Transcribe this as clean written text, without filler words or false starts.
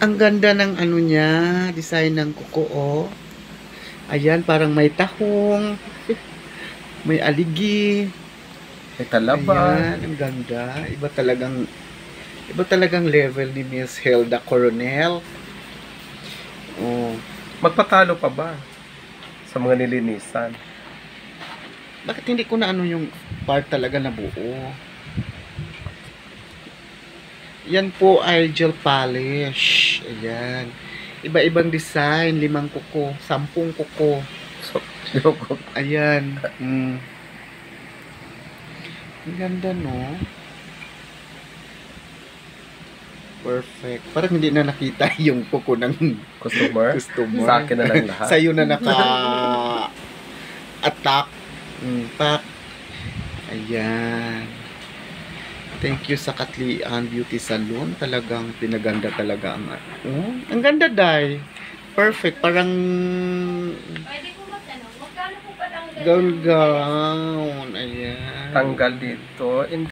Ang ganda ng ano niya, design ng kuko, oh. Ayan, parang may tahong, may aligi. May talaba. Ayan, ang ganda. Iba talagang level ni Miss Hilda Coronel. Oh, Magpatalo pa ba sa mga nilinisan? bakit hindi ko na ano yung part talaga na buo? Yan po ay gel polish. Ayan. Iba-ibang design, 5 kuko, 10 kuko. So, joke. Ayan. Ang ganda, no? Perfect. Parang hindi na nakita yung kuko ng Customer? customer. Sa akin na lang lahat. Sa'yo na naka-attack. Pak. Ayan. Thank you sa Katlian Beauty Salon. Talagang pinaganda talaga ang ang ganda, Day. Perfect. Parang Pwede po magtanong, magkano po ba ang gown. Ayan. Tanggal dito.